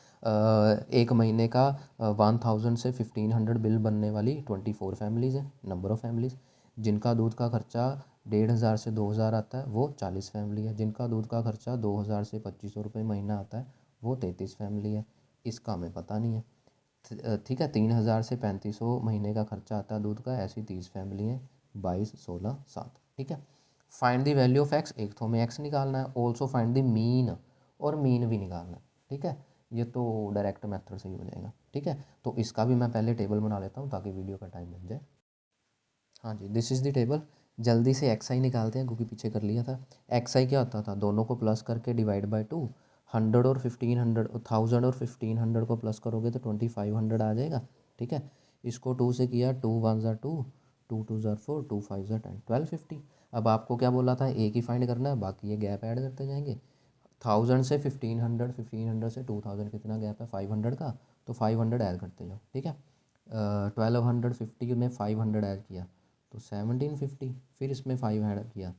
एक महीने का 1000 से 1500 बिल बनने वाली 24 फैमिलीज़ है, नंबर ऑफ़ फैमिलीज़। जिनका दूध का खर्चा 1500 से 2000 आता है वो 40 फैमिली है। जिनका दूध का खर्चा 2000 से 2500 रुपये महीना आता है वो 33 फैमिली है। इसका हमें पता नहीं है, ठीक है। 3000 से 3500 महीने का खर्चा आता है दूध का, ऐसी 30 फैमिली हैं, 22 16 7, ठीक है। Find the value of x, एक तो हमें एक्स निकालना है, ऑल्सो फाइंड द मीन, और मीन भी निकालना है, ठीक है। ये तो डायरेक्ट मेथड से ही हो जाएगा, ठीक है। तो इसका भी मैं पहले टेबल बना लेता हूँ ताकि वीडियो का टाइम बन जाए। हाँ जी, दिस इज़ द टेबल। जल्दी से एक्स आई निकालते हैं क्योंकि पीछे कर लिया था। एक्स आई क्या होता था, दोनों को प्लस करके डिवाइड बाय 2, 100 और 1500, 1000 और 1500 को प्लस करोगे तो 2500 आ जाएगा, ठीक है। इसको 2 से किया, 2 1 ज़ा 2, 2 2 ज़ा 4, 2 5 ज़ा 10, 1250। अब आपको क्या बोला था, एक ही फाइंड करना है, बाकी ये गैप ऐड करते जाएंगे। 1000 से 1500, 1500 से 2000 कितना गैप है 500 का, तो 500 ऐड करते जाओ, ठीक है। 1250 में 500 ऐड किया तो 1750, फिर इसमें 5 ऐड किया,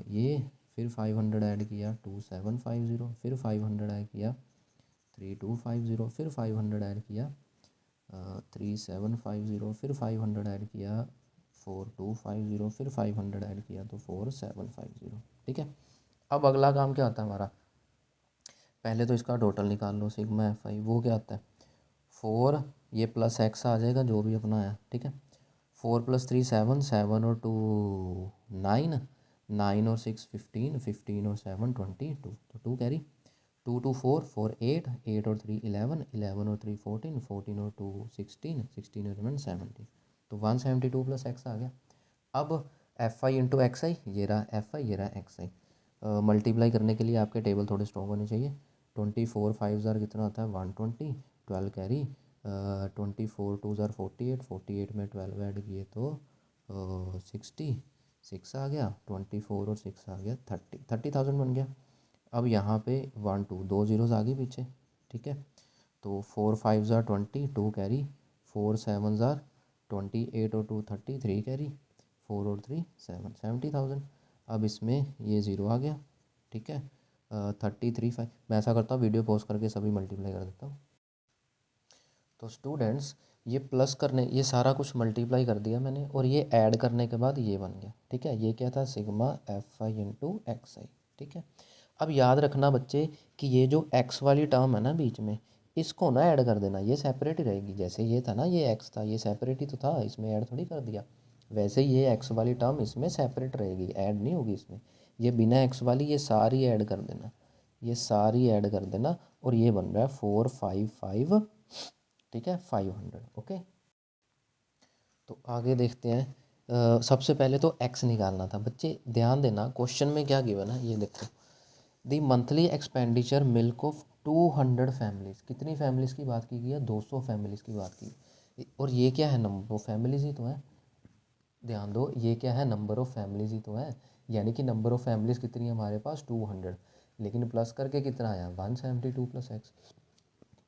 ये फिर 500 ऐड किया 2750, फिर 500 ऐड किया 3250, फिर 500 ऐड किया 3750, फिर 500 ऐड किया 4250, फिर 500 ऐड किया तो 4750, ठीक है। अब अगला काम क्या होता है हमारा, पहले तो इसका टोटल निकाल लो, सिग्मा एफ आई, वो क्या होता है 4, ये प्लस एक्स आ जाएगा जो भी अपना है, ठीक है। 4 + 3 7, 7 और 2 9, 9 और 6 15, 15 और 7 22, तो 2 कैरी, 2 2 4 4 8, 8 और 3 11, 11 और 3 14, 14 और 2 16, 16 और 11 17, तो 172 प्लस एक्स आ गया। अब एफ आई इंटू एक्स आई, ये रहा एफ आई, ये रहा एक्स आई। मल्टीप्लाई करने के लिए आपके टेबल थोड़े स्ट्रॉन्ग होने चाहिए। 24 5 ज़ार कितना होता है 120, 12 कैरी, 24 2 ज़ार 48, 48 में 12 ऐड किए तो 60, 6 आ गया, 24 और 6 आ गया 30,000 बन गया। अब यहाँ पे 1 2 2 ज़ीरोज़ आ गई पीछे, ठीक है। तो 4 5 ज़ार 20, 2 कैरी, 4 7 ज़ार 28 और 2 30, 3 कैरी, 4 और 3 7, 70,000। अब इसमें ये ज़ीरो आ गया, ठीक है। 33 5, मैं ऐसा करता हूँ वीडियो पॉज करके सभी मल्टीप्लाई कर देता हूँ। तो स्टूडेंट्स, ये प्लस करने, ये सारा कुछ मल्टीप्लाई कर दिया मैंने, और ये ऐड करने के बाद ये बन गया, ठीक है। ये क्या था sigma F I into X I, ठीक है। अब याद रखना बच्चे कि ये जो एक्स वाली टर्म है ना बीच में, इसको ना ऐड कर देना, ये सेपरेट ही रहेगी। जैसे ये था ना, ये एक्स था, ये सेपरेट ही तो था, इसमें ऐड थोड़ी कर दिया। वैसे ये एक्स वाली टर्म इसमें सेपरेट रहेगी, ऐड नहीं होगी इसमें। ये बिना एक्स वाली ये सारी ऐड कर देना, ये सारी ऐड कर देना, और ये बन रहा है 455, ठीक है 500, ओके। तो आगे देखते हैं। सबसे पहले तो एक्स निकालना था बच्चे, ध्यान देना क्वेश्चन में क्या गिवन है ये देखो। The monthly expenditure milk of 200 families, कितनी फैमिलीज़ की बात की गई है 200 फैमिलीज़ की बात की, और ये क्या है नंबर ऑफ फैमिलीज़ ही तो है। ध्यान दो, ये क्या है नंबर ऑफ़ फैमिलीज़ ही तो है, यानी कि नंबर ऑफ़ फैमिलीज़ कितनी है हमारे पास 200, लेकिन प्लस करके कितना आया 172 प्लस एक्स।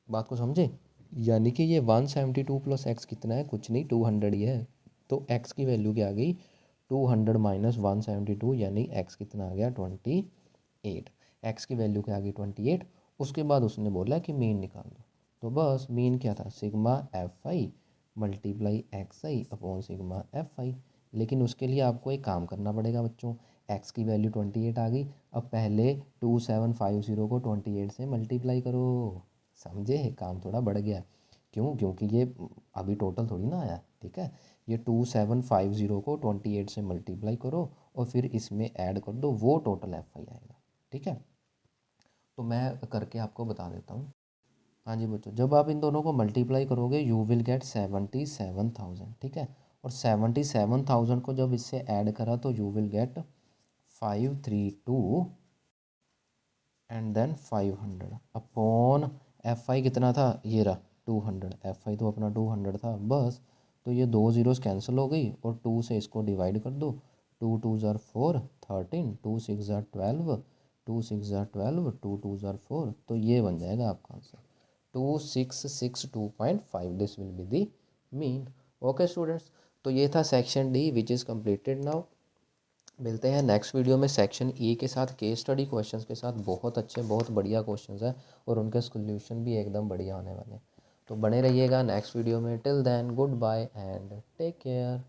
बात को समझे, यानी कि ये 172 प्लस एक्स कितना है, कुछ नहीं 200 ही है। तो एक्स की वैल्यू क्या आ गई, 200 माइनस 172, यानी एक्स कितना आ गया 28। एक्स की वैल्यू क्या आ गई 28। उसके बाद उसने बोला कि मीन निकाल दो। तो बस मीन क्या था, sigma F I multiply x I upon sigma F आई। लेकिन उसके लिए आपको एक काम करना पड़ेगा बच्चों, एक्स की वैल्यू 28 आ गई। अब पहले 2750 को 28 से मल्टीप्लाई करो, समझे, काम थोड़ा बढ़ गया। क्यों, क्योंकि ये अभी टोटल थोड़ी ना आया, ठीक है। ये 2750 को 28 से मल्टीप्लाई करो और फिर इसमें ऐड कर दो, वो टोटल एफ आई आएगा, ठीक है। तो मैं करके आपको बता देता हूँ। हाँ जी बच्चों, जब आप इन दोनों को मल्टीप्लाई करोगे यू विल गेट 77,000, ठीक है। और 77,000 को जब इससे ऐड करा तो you will get 532 and then 500 upon F I कितना था, ये रहा 200। एफ आई तो अपना 200 था बस। तो ये दो ज़ीरोस कैंसिल हो गई और 2 से इसको डिवाइड कर दो। 2 2 ज़ार 4 13, 2 6 ज़ार 12, 2 6 ज़ार 12, 2 2 ज़ार 4। तो ये बन जाएगा आपका answer 2662.5। This will be the mean. Okay students, तो ये था section D which is completed now. मिलते हैं नेक्स्ट वीडियो में सेक्शन ई के साथ, केस स्टडी क्वेश्चंस के साथ। बहुत अच्छे बहुत बढ़िया क्वेश्चंस हैं और उनके सोल्यूशन भी एकदम बढ़िया होने वाले हैं। तो बने रहिएगा नेक्स्ट वीडियो में। Till then good bye and take care.